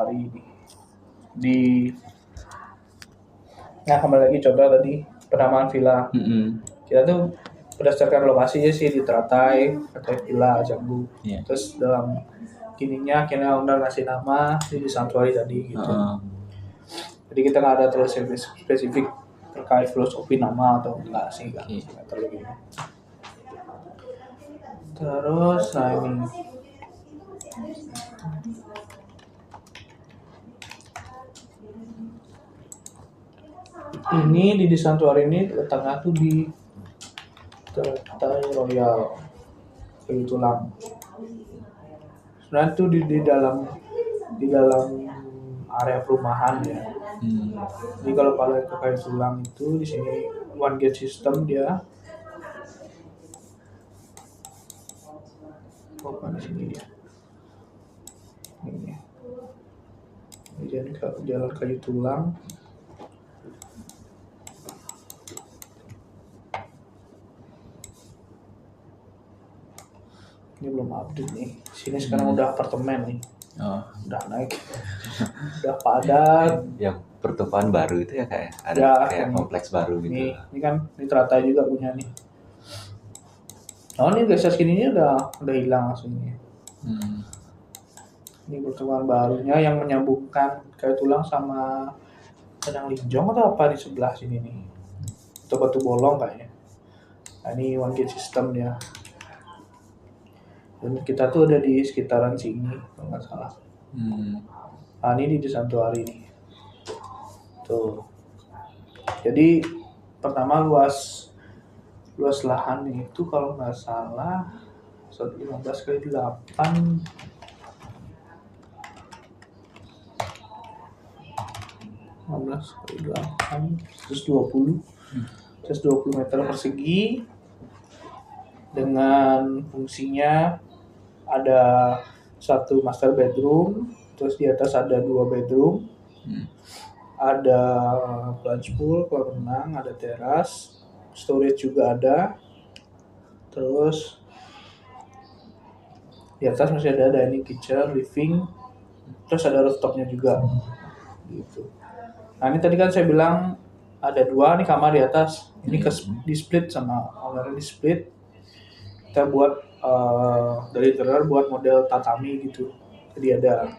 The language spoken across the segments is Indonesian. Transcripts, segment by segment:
Santuari di nah kembali lagi contoh tadi penamaan villa. Kita tuh berdasarkan lokasinya sih di Teratai Villa Jambu. Iya. Terus dalam kininya kita owner ngasih nama di Santuari tadi gitu. Jadi kita nggak ada terlalu spesifik terkait filosofi nama atau enggak sih, nggak terlalu gitu. Terus nah ini di Santuari ini letaknya tuh di Teratai Royal Kayu Tulang. Sebenarnya tuh di dalam area perumahan ya. Jadi kalau balik ke Kayu Tulang itu di sini one gate system dia. Di sini dia. Ini. Jadi jalan Kayu Tulang. Ini belum update nih. Sini sekarang udah apartemen nih. Udah naik. Udah padat. Yang pertumpahan baru itu ya kayak ada Ya, kayak kompleks baru gitu. Ini kan di Teratai juga punya nih. Oh ini geser sini udah hilang aslinya. Ini pertemuan barunya yang menyambungkan Kayu Tulang sama Padang Linjong atau apa di sebelah sini nih? Atau Batu Bolong kayaknya. Nah, ini one gate system ya. Dan kita tuh ada di sekitaran sini kalau nggak salah. Nah ini di Santuari nih. Tuh. Jadi pertama luas lahan itu kalau nggak salah 115 kali 8 kali 8 120 meter persegi dengan fungsinya ada satu master bedroom, terus di atas ada 2 bedroom, ada plunge pool, kolam renang, ada teras, storage juga ada, terus di atas masih ada dining kitchen, living, terus ada rooftopnya juga, gitu. Nah ini tadi kan saya bilang ada 2 nih kamar di atas, ini di split sama owner di split. Kita buat dari interior buat model tatami gitu. Jadi ada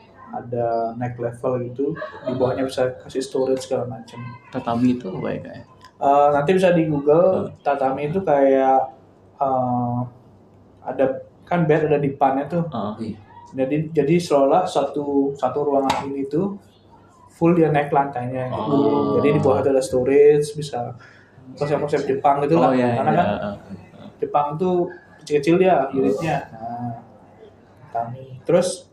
neck level gitu. Di bawahnya bisa kasih storage segala macam. Tatami itu apa ya kayak? Nanti bisa di Google. Tatami itu kayak ada kan bed ada dipannya tuh. Jadi seolah satu ruangan ini tuh full dia naik lantainya gitu. Jadi di bawah ada storage, bisa konsep-konsep Jepang gitu lah. Karena kan Jepang tuh kecil-kecil dia unitnya. Nah, kami. Terus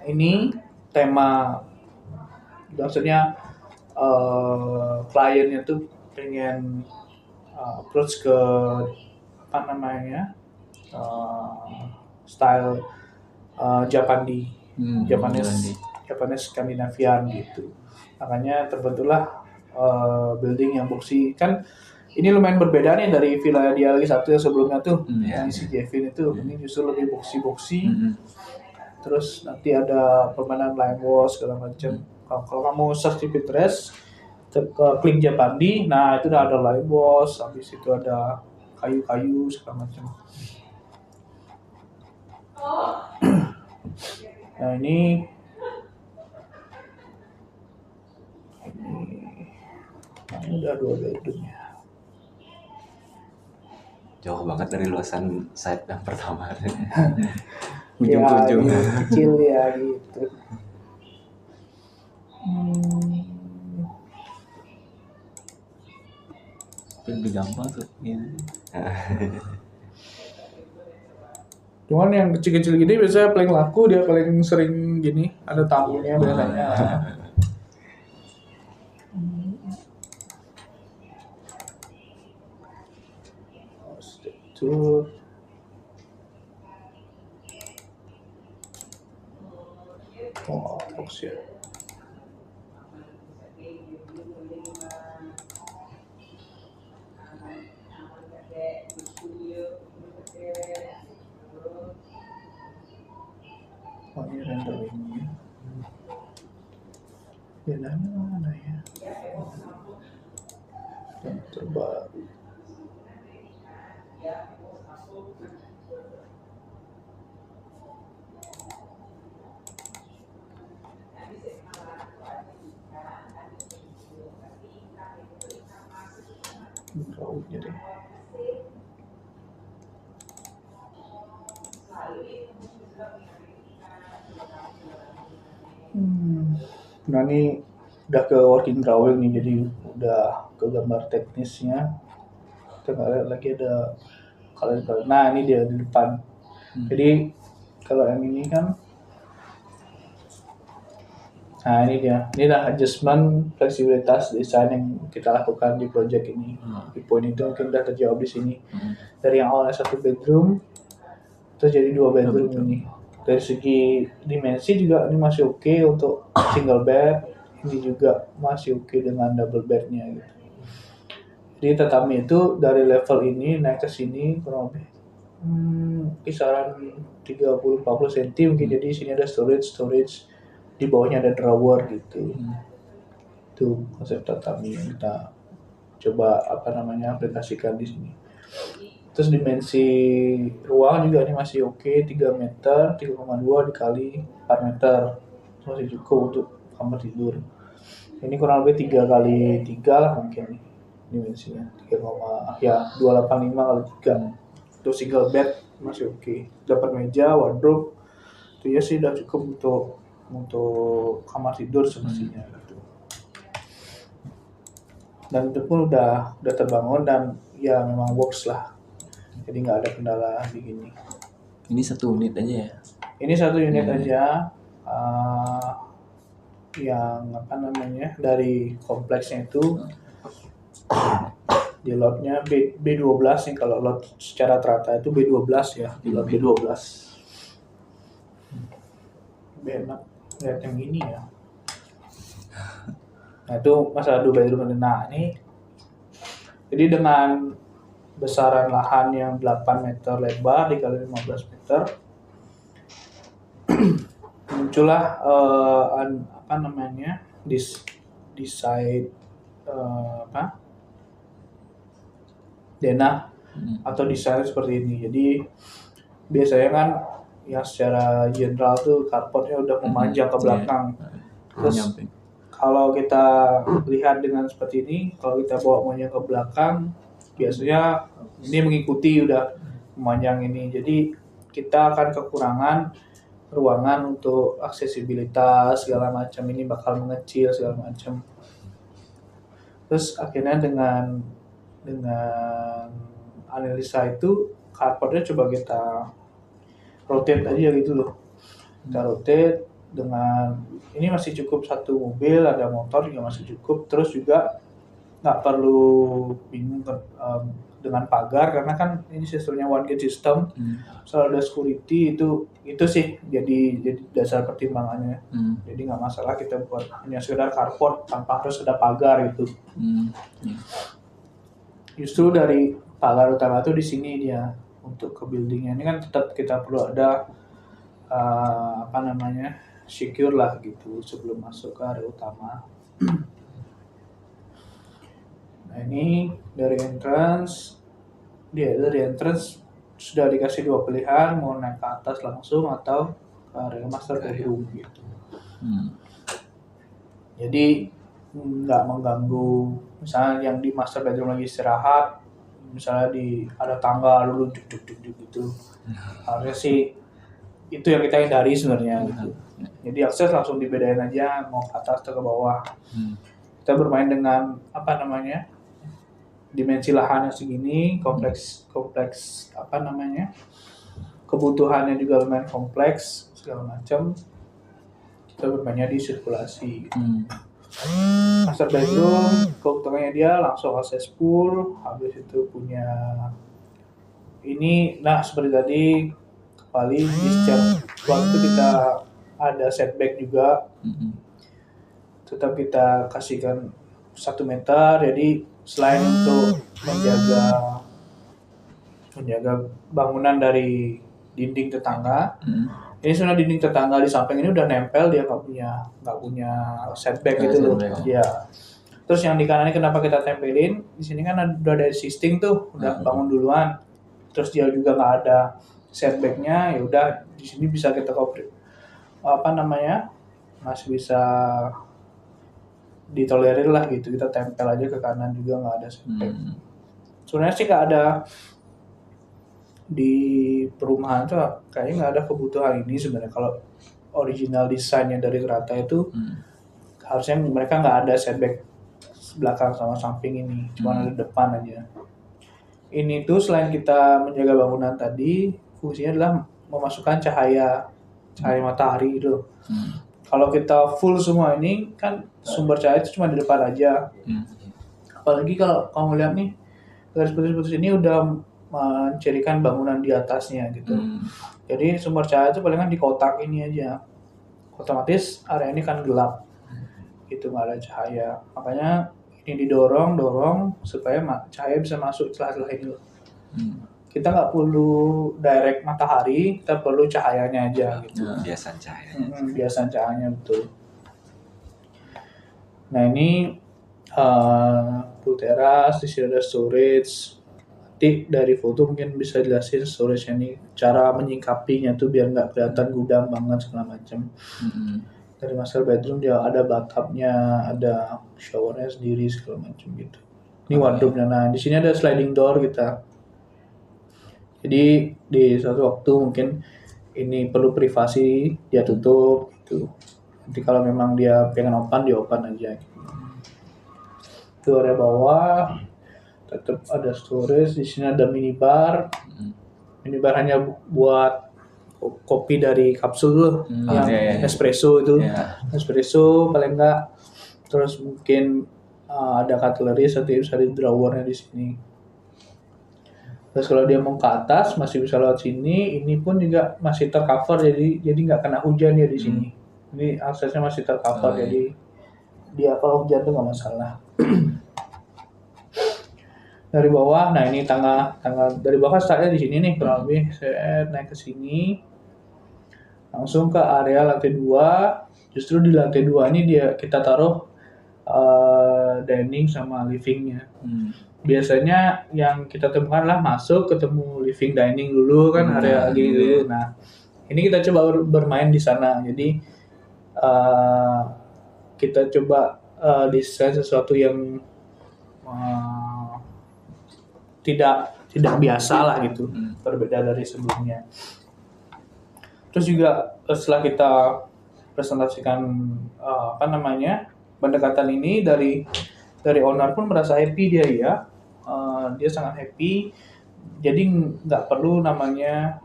ini tema maksudnya kliennya tuh pengen approach ke apa namanya style Japanese Scandinavian gitu. Makanya terbentuklah building yang boxy. Kan ini lumayan berbeda nih dari villa dia lagi satu yang sebelumnya tuh yang si Jevin itu. Ini justru lebih boxy. Terus nanti ada permainan line wall segala macam. Kalau kamu search di Pinterest, klik Japandi, nah itu udah ada line wall, habis itu ada kayu-kayu segala macam. Nah ini udah 2 bedroomnya. Jauh banget dari luasan site yang pertama. Ujung-ujung. Ya, kecil ya gitu. Lebih gampang tuh. Cuman yang kecil-kecil gini biasanya paling laku, dia paling sering gini, ada tamunya biasanya. Tuh. Oh, box ya. Oh, ini renderingnya. Bedanya mana ya? Yang terbaru. Rautnya deh. Nah ini udah ke working drawing nih, jadi udah ke gambar teknisnya. Kita nggak lihat lagi ada kalian. Nah ini dia di depan. Jadi kalau yang ini kan, nah ini dia. Ini adalah adjustment fleksibilitas desain yang kita lakukan di project ini. Di poin itu mungkin udah terjawab di sini. Dari yang awalnya 1 bedroom, terus jadi 2 bedroom ini. Dari segi dimensi juga ini masih oke untuk single bed. Ini juga masih oke dengan double bednya gitu. Jadi tatami itu dari level ini naik ke sini kurang lebih kisaran 30-40 cm mungkin. Jadi sini ada storage, di bawahnya ada drawer gitu. Itu konsep tatami yang kita coba aplikasikan di sini. Terus dimensi ruang juga ini masih oke, 3 meter, 3,2 dikali 4 meter. Masih cukup untuk kamar tidur. Ini kurang lebih 3 kali 3 lah mungkin nih dimensinya. 285 kali 3. Untuk single bed masih oke. Dapat meja, wardrobe. Itu ya sih udah cukup untuk kamar tidur semestinya gitu. Dan itu pun udah terbangun dan ya memang works lah. Jadi nggak ada kendala begini. Ini 1 unit aja ya? Ini 1 unit aja. Yang dari kompleksnya itu di lotnya B12 nih. Kalau lot secara teratai itu B12 ya, di lot B12. Enak lihat yang ini ya. Nah itu masalah 2 bedroom. Nah ini jadi dengan besaran lahan yang 8 meter lebar dikali 15 meter muncullah desain denah atau desain seperti ini. Jadi biasanya kan ya secara general tuh carportnya udah memanjang ke belakang. Terus kalau kita lihat dengan seperti ini, kalau kita bawa memanjang ke belakang, biasanya ini mengikuti udah memanjang ini. Jadi kita akan kekurangan ruangan untuk aksesibilitas segala macam, ini bakal mengecil segala macam. Terus akhirnya dengan analisa itu carportnya coba kita rotate aja gitu loh. Kita rotate dengan ini masih cukup 1 mobil, ada motor juga masih cukup. Terus juga nggak perlu bingung dengan pagar karena kan ini sistemnya one gate system. Selalu ada security, itu sih jadi dasar pertimbangannya. Jadi nggak masalah kita buat hanya sekedar carport tanpa harus ada pagar gitu. Justru dari pagar utama itu di sini dia untuk ke buildingnya ini kan tetap kita perlu ada secure lah gitu sebelum masuk ke area utama. Nah ini dari entrance sudah dikasih 2 pilihan, mau naik ke atas langsung atau ke area master bedroom gitu. Jadi nggak mengganggu, misalnya yang di master bedroom lagi istirahat, misalnya ada tangga dulu duduk gitu. Harusnya sih itu yang kita hindari sebenarnya gitu. Jadi akses langsung dibedain aja mau ke atas atau ke bawah. Kita bermain dengan dimensi lahannya segini, kompleks kebutuhannya juga lumayan kompleks segala macam. Kita bermainnya di sirkulasi. Master bedroom keuntungannya dia langsung akses pool, habis itu punya ini. Nah seperti tadi kembali di setiap waktu kita ada setback juga. Tetap kita kasihkan 1 meter. Jadi selain untuk menjaga bangunan dari dinding tetangga. Ini sebenarnya dinding tetangga di samping ini udah nempel, dia nggak punya setback gitu loh. Ya. Terus yang di kanan ini kenapa kita tempelin? Di sini kan udah ada existing tuh, udah bangun duluan. Terus dia juga nggak ada setbacknya, ya udah di sini bisa kita masih bisa ditolerir lah gitu. Kita tempel aja ke kanan juga nggak ada setback. Sebenarnya sih nggak ada di perumahan tuh kayaknya nggak ada kebutuhan ini sebenarnya. Kalau original desainnya dari Trata itu harusnya mereka nggak ada setback belakang sama samping ini, cuma ada depan aja. Ini tuh selain kita menjaga bangunan tadi, fungsinya adalah memasukkan cahaya matahari itu. Kalau kita full semua ini kan sumber cahaya itu cuma di depan aja. Apalagi kalau kamu lihat nih garis putus-putus ini udah mencirikan bangunan di atasnya gitu. Jadi sumber cahaya itu palingan di kotak ini aja. Otomatis area ini kan gelap. Gitu, nggak ada cahaya. Makanya ini didorong supaya cahaya bisa masuk celah-celah ini loh. Kita nggak perlu direct matahari, kita perlu cahayanya aja gitu. Biasan cahaya. Biasan cahayanya betul. Nah ini pool teras, di sini ada storage. Nanti dari foto mungkin bisa jelasin storage ini, cara menyingkapinya tuh biar nggak kelihatan gudang banget segala macam. Dari master bedroom dia ada bathtubnya, ada showernya sendiri segala macam gitu. Ini wardrobe-nya. Nah di sini ada sliding door kita. Jadi di suatu waktu mungkin ini perlu privasi, dia tutup gitu. Nanti kalau memang dia pengen open, dia open aja. Gitu. Itu area bawah. Tetap ada storage, di sini ada minibar. Minibar hanya buat kopi dari kapsul loh, yang espresso itu. Espresso paling enggak. Terus mungkin ada cutlery, satu bisa di drawernya di sini. Terus kalau dia mau ke atas masih bisa lewat sini. Ini pun juga masih tercover, jadi nggak kena hujan ya di sini. Ini aksesnya masih tercover, jadi dia kalau hujan tuh nggak masalah. Dari bawah, nah ini tangga dari bawah startnya di sini nih, kurang lebih saya naik ke sini langsung ke area lantai 2. Justru di lantai 2 ini kita taruh dining sama livingnya. Biasanya yang kita temukan lah masuk ketemu living dining dulu kan, area gitu. Nah ini kita coba bermain di sana, jadi kita coba desain sesuatu yang tidak biasa lah gitu, berbeda dari sebelumnya. Terus juga setelah kita presentasikan pendekatan ini dari owner pun merasa happy dia sangat happy. Jadi nggak perlu namanya,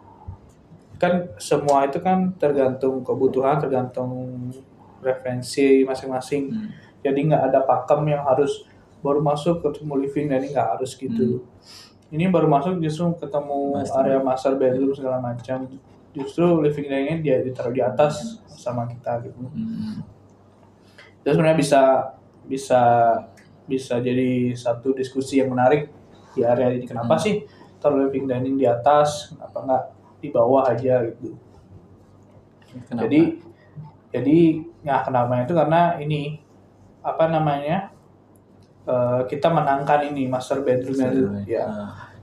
kan semua itu kan tergantung kebutuhan, tergantung referensi masing-masing. Jadi nggak ada pakem yang harus baru masuk ketemu living, dan ini nggak harus gitu. Ini baru masuk justru ketemu area master bedroom segala macam. Justru living diningnya dia ditaruh di atas sama kita gitu. Terus sebenarnya bisa jadi satu diskusi yang menarik di area ini. Kenapa sih taruh living dining di atas? Kenapa nggak di bawah aja gitu? Kenapa? Jadi kenapa itu karena ini kita menangkan ini master bedroomnya dulu ya.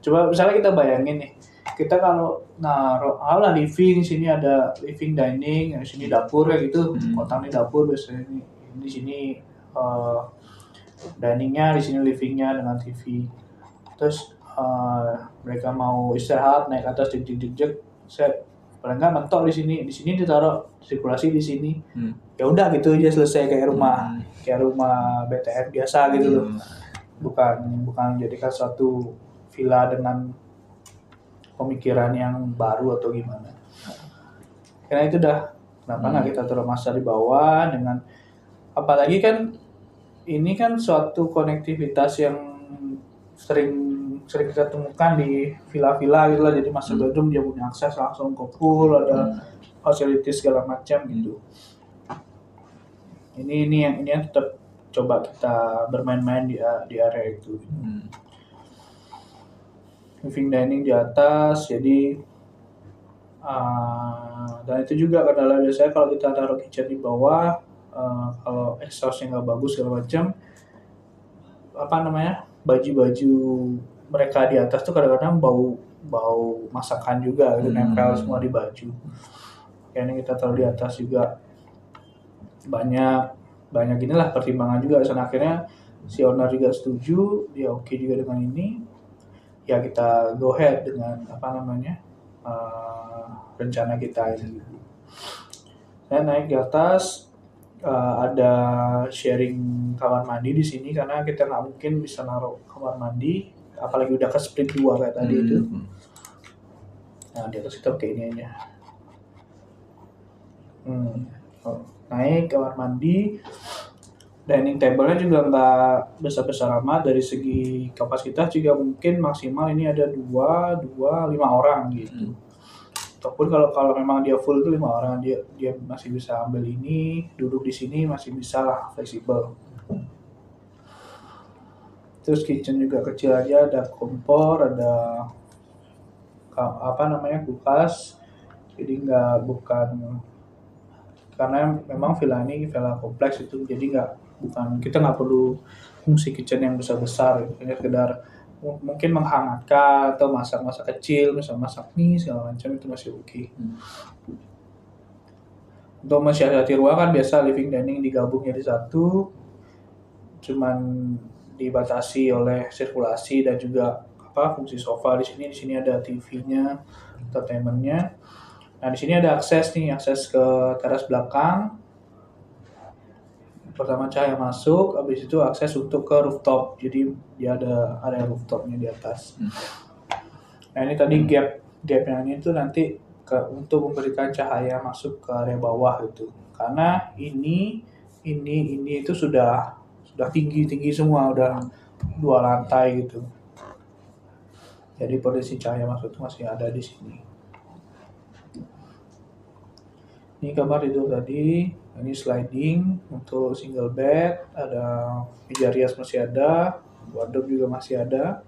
Coba misalnya kita bayangin nih, kita kalau naruh living, sini ada living dining, di sini dapur ya gitu, kotak ini dapur biasanya ini di sini diningnya, di sini livingnya dengan TV. Terus mereka mau istirahat naik atas jek, saya paling nggak mentok di sini ditaruh sirkulasi di sini. Ya udah gitu aja selesai, kayak rumah BTN biasa gitu loh. Bukan jadikan suatu villa dengan pemikiran yang baru atau gimana. Karena itu kenapa nggak kita taruh master di bawah, dengan apalagi kan ini kan suatu konektivitas yang sering kita temukan di villa-villa gitu lah. Jadi master bedroom dia punya akses langsung ke pool, ada fasilitas segala macam gitu. Ini yang tetap coba kita bermain-main di area itu. Living dining di atas, jadi Dan itu juga kendala biasanya kalau kita taruh kitchen di bawah, kalau exhaustnya nggak bagus segala macam, baju-baju mereka di atas tuh kadang-kadang bau masakan juga itu nempel semua di baju. Kayaknya kita taruh di atas juga banyak inilah pertimbangan juga. Dan akhirnya si owner juga setuju, dia oke juga dengan ini. Ya kita go ahead dengan rencana kita ini. Saya naik di atas, ada sharing kamar mandi di sini karena kita nggak mungkin bisa naruh kamar mandi, apalagi udah ke split 2 kayak tadi itu. Nah di atas kita pakai ini aja. Naik kamar mandi, dining table-nya juga nggak besar-besar amat. Dari segi kapasitas juga mungkin maksimal ini ada 5 orang gitu. Ataupun kalau memang dia full itu 5 orang, dia masih bisa ambil ini, duduk di sini masih bisa lah, fleksibel. Terus kitchen juga kecil aja, ada kompor, ada kulkas. Jadi karena memang villa ini villa kompleks itu, jadi kita nggak perlu fungsi kitchen yang besar-besar, hanya sekedar mungkin menghangatkan atau masak-masak kecil, misalnya masak mie segala macam, itu masih oke. Untuk mensiasati ruangan biasa living dining digabung jadi satu, cuman dibatasi oleh sirkulasi dan juga fungsi sofa di sini ada TV-nya, entertainment-nya. Nah di sini ada akses ke teras belakang. Pertama cahaya masuk, habis itu akses untuk ke rooftop. Jadi dia ada area rooftopnya di atas. Nah ini tadi gapnya ini tuh nanti untuk memberikan cahaya masuk ke area bawah gitu. Karena ini itu sudah tinggi semua, udah 2 lantai gitu. Jadi potensi cahaya masuk itu masih ada di sini. Ini kamar tidur tadi, ini sliding untuk single bed, ada meja rias masih ada, wardrobe juga masih ada.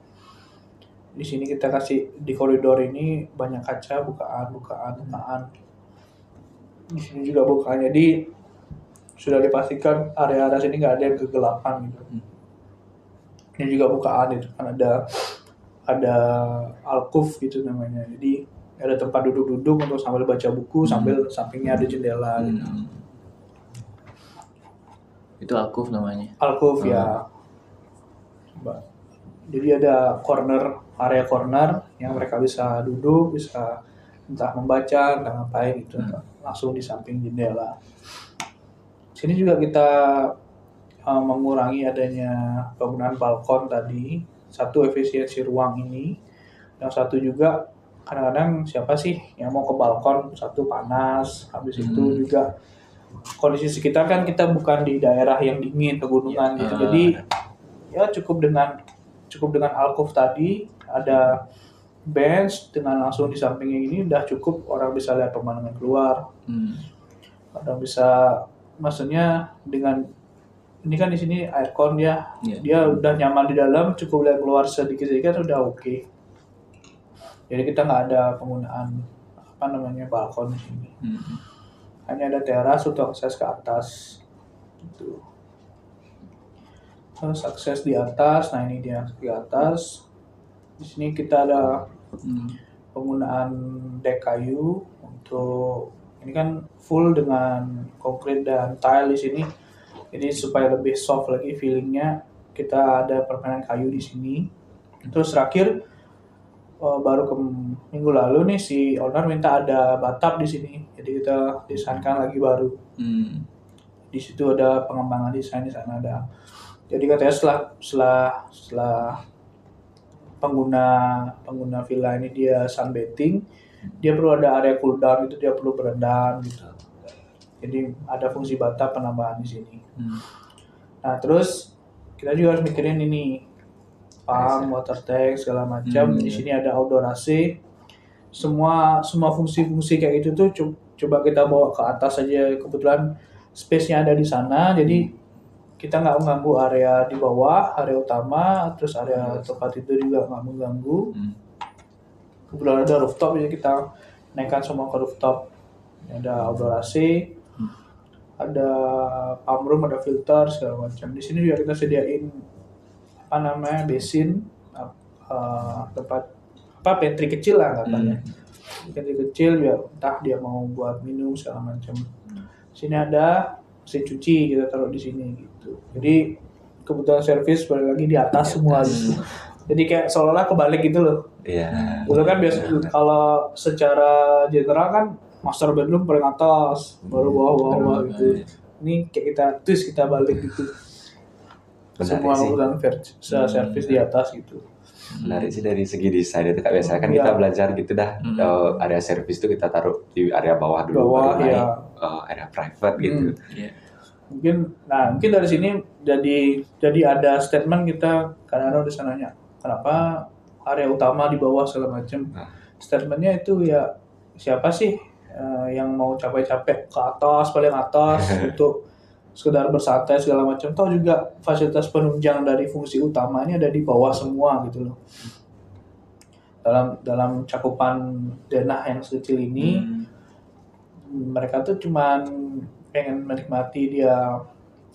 Di sini kita kasih di koridor ini banyak kaca, bukaan. Di sini juga bukaan, jadi sudah dipastikan area sini nggak ada yang kegelapan gitu. Ini juga bukaan itu kan ada alcove gitu namanya. Jadi ada tempat duduk untuk sambil baca buku, sambil sampingnya ada jendela gitu. Itu alcove namanya? Alcove ya. Jadi ada area corner yang mereka bisa duduk, bisa entah membaca, entah ngapain gitu, langsung di samping jendela. Sini juga kita mengurangi adanya penggunaan balkon tadi. Satu, efisiensi ruang ini. Yang satu juga kadang-kadang siapa sih yang mau ke balkon, satu panas, habis itu juga kondisi sekitar kan kita bukan di daerah yang dingin, pegunungan gitu. Jadi ya cukup dengan alcove tadi, ada bench dengan langsung di sampingnya ini udah cukup, orang bisa lihat pemandangan keluar. Orang bisa, maksudnya dengan ini kan di sini aircon dia udah nyaman di dalam, cukup lihat keluar sedikit-sedikit udah oke. Jadi kita nggak ada penggunaan balkon di sini. Hanya ada teras untuk akses ke atas. Gitu. Terus akses di atas, nah ini dia di atas. Di sini kita ada penggunaan dek kayu untuk ini kan full dengan konkrit dan tile di sini. Jadi supaya lebih soft lagi feelingnya, kita ada permainan kayu di sini. Terus terakhir baru ke minggu lalu nih si owner minta ada bathtub di sini. Jadi kita desainkan lagi baru. Di situ ada pengembangan desain, di sana ada. Jadi katanya setelah pengguna villa ini dia sunbathing, dia perlu ada area cool down gitu, dia perlu berendam gitu. Jadi ada fungsi bathtub penambahan di sini. Nah terus kita juga harus mikirin ini pump, water tank segala macam. Di sini ada outdoor AC. Semua fungsi-fungsi kayak gitu tuh coba kita bawa ke atas aja. Kebetulan space-nya ada di sana, jadi kita nggak mengganggu area di bawah, area utama, terus area tempat tidur juga nggak mengganggu. Kebetulan ada rooftop, jadi kita naikkan semua ke rooftop. Ada outdoor AC, ada pump room, ada filter segala macam. Di sini juga kita sediain basin, tempat pantry kecil lah katanya. Pantry kecil ya, entah dia mau buat minum segala macam. Sini ada mesin cuci, kita taruh di sini gitu. Jadi kebutuhan servis balik lagi di atas semua gitu. Jadi kayak seolah-olah kebalik gitu loh. Iya. Dulu kan biasa kalau secara general kan master bedroom paling atas, baru bawah gitu. Ini kayak kita balik gitu. Menarik Semua sih. kebutuhan servis di atas gitu. Menarik sih dari segi desain itu Kak. Biasanya kan kita belajar gitu dah. Area servis itu kita taruh di area bawah dulu, Bawah, baru naik ya. area private gitu. Iya. Mungkin dari sini jadi ada statement kita karena udah sananya kenapa area utama di bawah segala macam. Statementnya itu ya siapa sih yang mau capek-capek ke atas paling atas untuk sekedar bersantai segala macam. Tahu juga fasilitas penunjang dari fungsi utamanya ada di bawah semua gitu loh. Dalam cakupan denah yang sekecil ini, mereka tuh cuman pengen menikmati dia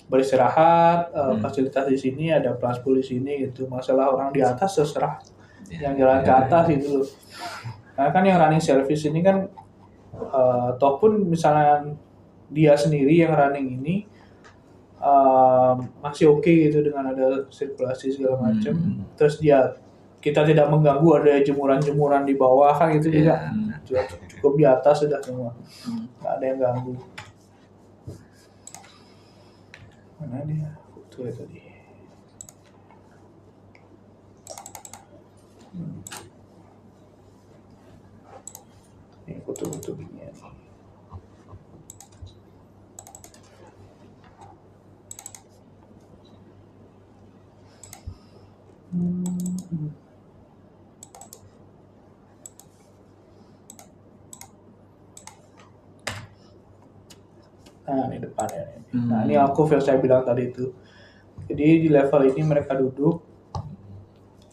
beristirahat, fasilitas di sini ada plus pool di sini gitu. Masalah orang di atas terserah yang jalan ke atas gitu loh. Karena kan yang running service ini kan toh pun misalnya dia sendiri yang running ini masih oke gitu dengan ada sirkulasi segala macam. Terus kita tidak mengganggu ada jemuran-jemuran di bawah kan gitu juga. Cukup di atas sudah semua. Nggak ada yang ganggu. Mana dia foto ya tadi? Ini foto-foto begini. Nah, ini depannya. Nah, ini alkov yang saya bilang tadi itu. Jadi di level ini mereka duduk,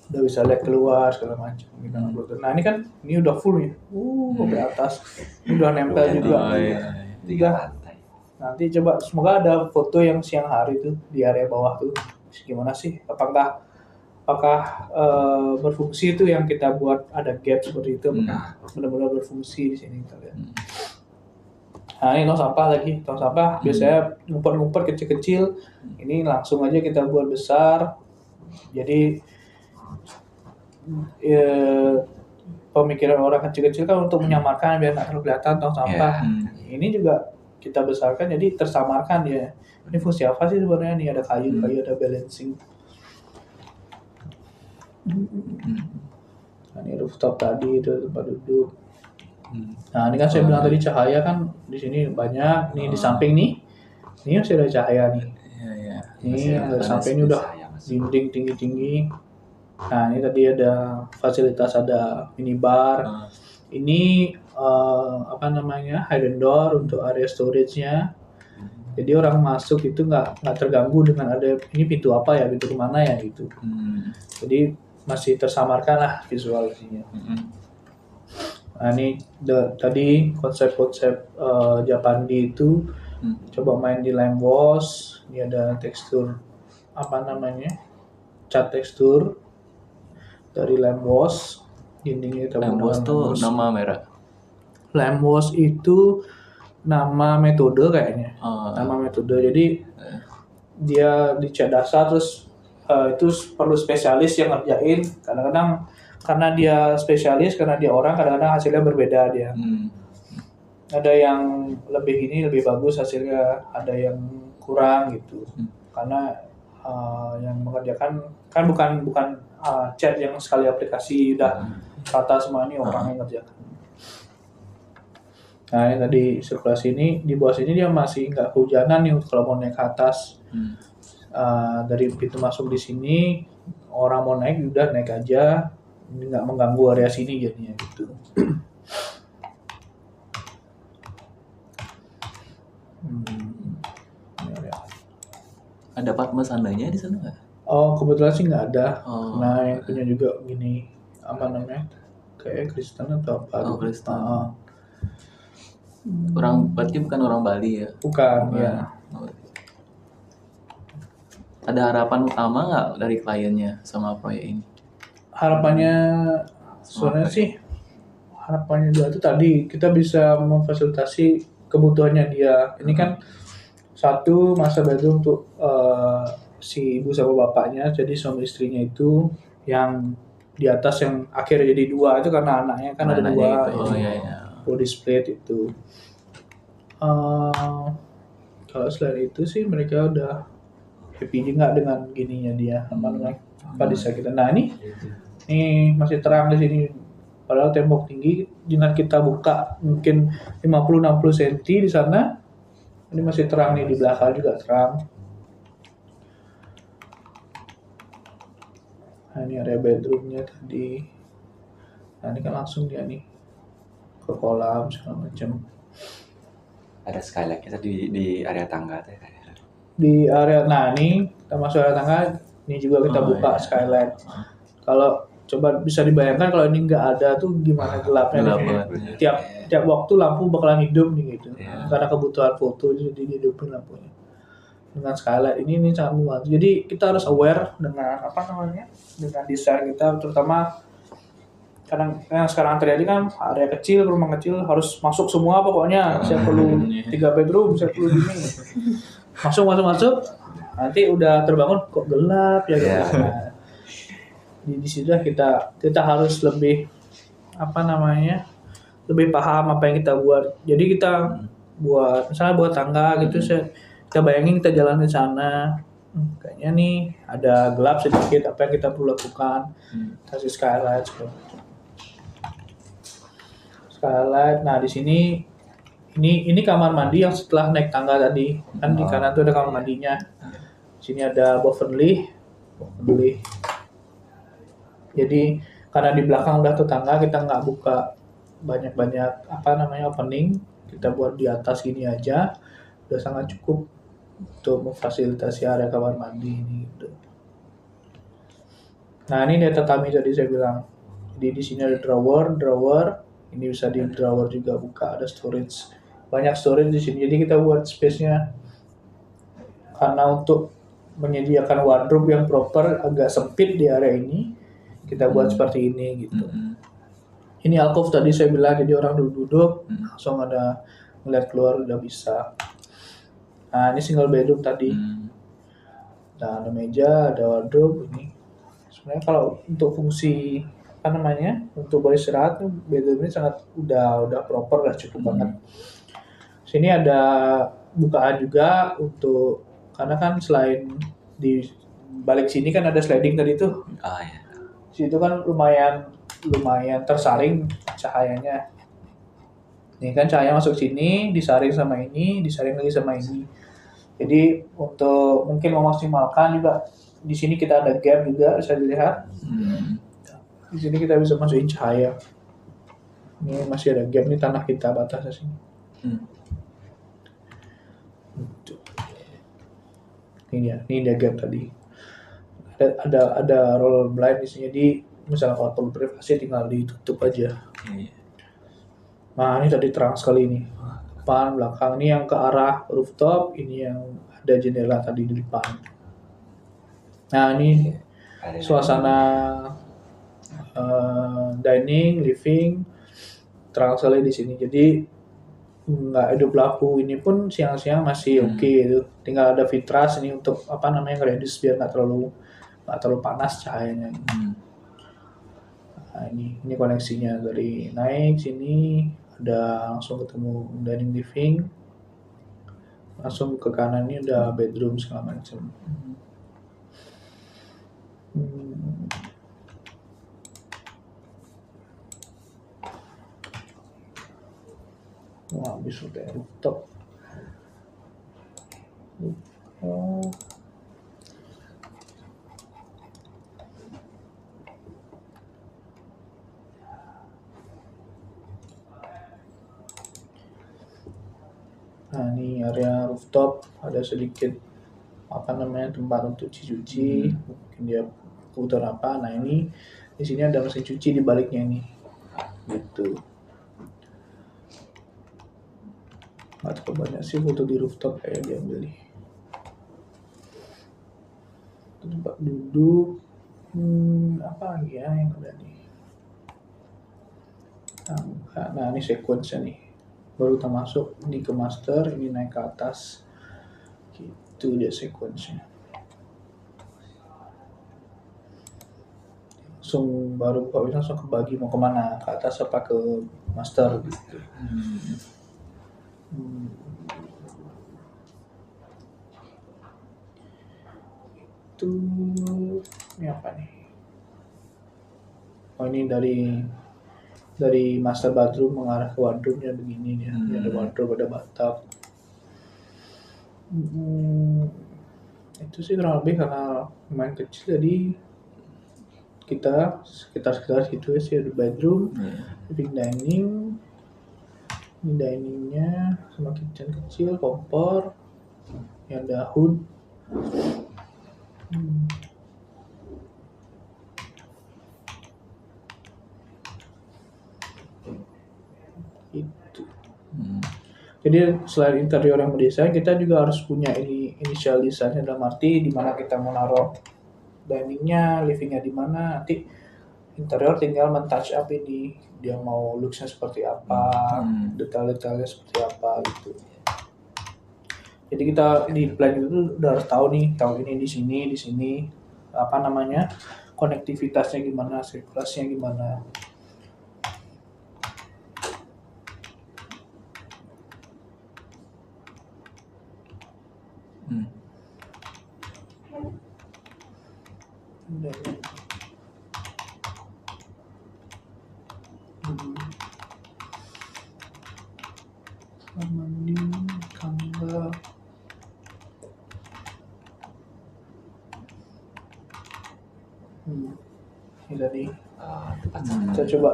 udah bisa lihat keluar segala macam. Nah, ini kan ini udah full nih. Sampai atas. Ini udah nempel juga. Tiga lantai. Nanti coba semoga ada foto yang siang hari tuh di area bawah tuh. Gimana sih? Apakah berfungsi itu yang kita buat ada gap seperti itu? Benar-benar berfungsi di sini kita lihat. Nah, ini tong sampah lagi. Tong sampah biasanya ngumpet-ngumpet kecil-kecil. Ini langsung aja kita buat besar. Jadi pemikiran orang kecil-kecil kan untuk menyamarkan biar nggak terlalu kelihatan tong sampah. Ini juga kita besarkan jadi tersamarkan ya. Ini fungsi apa sih sebenarnya? Nih ada kayu, ada balancing. Nah, ini rooftop tadi itu tempat duduk. Nah, ini kan saya bilang tadi cahaya kan di sini banyak. Nih di samping nih, ini masih ada cahaya nih. Ini di samping ini udah dinding tinggi-tinggi. Nah, ini tadi ada fasilitas, ada minibar. Ini hidden door untuk area storage-nya. Jadi orang masuk itu nggak terganggu dengan ada ini pintu apa ya, pintu kemana ya gitu. Jadi masih tersamarkan lah visualnya. Nah, ini tadi konsep-konsep Japandi itu coba main di lime wash. Ini ada tekstur cat tekstur dari lime wash. Dindingnya kita Lime wash tuh nama merek. Lime wash itu nama metode kayaknya. Nama metode. Jadi dia dicat dasar terus itu perlu spesialis yang ngerjain. Kadang-kadang karena dia spesialis, karena dia orang, kadang-kadang hasilnya berbeda dia. Ada yang lebih bagus hasilnya, ada yang kurang gitu. Karena yang mengerjakan kan bukan chat yang sekali aplikasi udah rata semua, ini orang yang ngerjakan. Nah, ini tadi sirkulasi ini di bawah sini dia masih nggak kehujanan nih kalau mau naik ke atas. Dari pintu masuk di sini orang mau naik udah naik aja, ini nggak mengganggu area sini jadinya gitu. Ada Padma Sandanya di sana nggak? Oh, kebetulan sih nggak ada. Nah, yang punya juga gini kayak Kristen atau apa? Kristen. Berarti bukan orang Bali ya? Bukan, ya. Ada harapan utama nggak dari kliennya sama proyek ini? Harapannya sebenarnya sih harapannya dia itu tadi kita bisa memfasilitasi kebutuhannya dia. Ini kan satu master bedroom untuk si ibu sama bapaknya, jadi suami istrinya itu yang di atas yang akhirnya jadi dua itu karena anaknya kan ada Anaknya dua, itu. Oh iya iya. body split itu. Kalau selain itu sih mereka udah happy juga dengan gininya dia apa bisa kita. Nah ini masih terang di sini. Padahal tembok tinggi, dengan kita buka mungkin 50-60 cm di sana, ini masih terang nih, di belakang juga terang. Nah ini area bedroomnya tadi. Nah ini kan langsung dia nih ke kolam segala macam. Ada skylightnya di area tangga tuh ya. Di area, nah ini kita masuk area tangga, ini juga kita buka skylight. Kalau coba bisa dibayangkan kalau ini nggak ada tuh gimana gelapnya. Tiap waktu lampu bakalan hidup nih gitu. Karena kebutuhan foto jadi dihidupin lampunya. Dengan skylight ini sangat membantu. Jadi kita harus aware dengan dengan desain kita, terutama kadang yang sekarang terjadi kan area kecil, rumah kecil harus masuk semua pokoknya. Saya perlu 3 bedroom, saya perlu gini. Masuk. Nanti udah terbangun kok gelap ya. Nah, di situ kita harus lebih lebih paham apa yang kita buat. Jadi kita buat tangga gitu, kita bayangin kita jalan ke sana, kayaknya nih ada gelap sedikit, apa yang kita perlu lakukan, kasih skylight. Nah di sini ini kamar mandi yang setelah naik tangga tadi kan, di kanan tuh ada kamar mandinya. Di sini ada bovenly. Jadi karena di belakang udah tuh tangga, kita nggak buka banyak opening, kita buat di atas gini aja udah sangat cukup untuk memfasilitasi area kamar mandi ini gitu. Nah ini dia tatami tadi saya bilang. Jadi di sini ada drawer, ini bisa di drawer juga buka, ada storage, banyak storage di sini. Jadi kita buat space-nya, karena untuk menyediakan wardrobe yang proper agak sempit di area ini, kita buat seperti ini gitu. Ini alcove tadi saya bilang, jadi orang duduk langsung ada ngeliat keluar udah bisa. Nah ini single bedroom tadi. Nah ada meja, ada wardrobe ini. Sebenarnya kalau untuk fungsi untuk beristirahat, bedroom ini sangat udah proper, udah cukup banget. Sini ada bukaan juga untuk, karena kan selain di balik sini kan ada sliding tadi tuh. Situ kan lumayan tersaring cahayanya. Ini kan cahaya masuk sini, disaring sama ini, disaring lagi sama ini. Jadi untuk mungkin memaksimalkan juga, di sini kita ada gap juga bisa dilihat. Di sini kita bisa masukin cahaya. Ini masih ada gap nih, tanah kita batasnya sini. Ini dia gap tadi. Ada roll blind di sini. Jadi misalnya kalau perlu privasi tinggal ditutup aja. Nah ini tadi terang sekali ini. Depan, belakang, ini yang ke arah rooftop, ini yang ada jendela tadi di depan. Nah ini suasana dining, living, terang sekali di sini. Jadi nggak hidup lampu ini pun siang-siang masih oke itu. Tinggal ada vitras ini untuk reduce biar nggak terlalu panas cahayanya. Nah, ini koneksinya dari naik sini ada langsung ketemu dining living, langsung ke kanan ini udah bedroom segala macam. Wah, habis udah rooftop. Nah ini area rooftop, ada sedikit tempat untuk cuci, mungkin dia kebutuhan apa. Nah ini di sini ada mesin cuci di baliknya ini, gitu. Nggak terlalu banyak sih foto di rooftop kayak diambil nih. Tempat duduk, apa lagi ya yang ada nih? Nah ini sequence-nya nih. Baru kita masuk ini ke master, ini naik ke atas. Gitu dia sequence-nya. Baru buka bisa langsung kebagi mau kemana, ke atas apa ke master gitu. Itu ini apa nih? Oh ini dari master bathroom mengarah ke wardrobe-nya begini dia. Ini ada wardrobe, ada bathtub. Itu sih kurang lebih karena lumayan kecil jadi kita sekitar situ ya sih, ada bedroom, living dining, ini diningnya sama kitchen kecil, kompor, yang ada hood. Itu. Jadi selain interior yang berdesain, kita juga harus punya initial desainnya, dalam arti di mana kita mau naruh diningnya, livingnya di mana. Nanti interior tinggal men-touch up ini, dia mau looksnya seperti apa, detail-detailnya seperti apa gitu. Jadi kita di plan itu udah harus tahu nih, tahu ini di sini apa namanya, konektivitasnya gimana, sirkulasinya gimana. Mandi, kamar. Ini tadi kita coba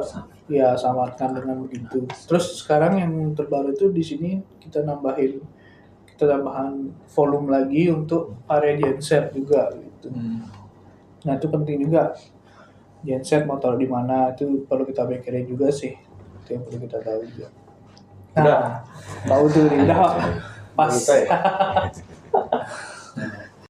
ya samarkan dengan begitu. Terus sekarang yang terbaru itu di sini kita tambahan volume lagi untuk area genset juga gitu. Nah itu penting juga, genset mau taruh di mana itu perlu kita pikirin juga sih, itu yang perlu kita tahu juga. Nah, tahu tuh nih, udah pas.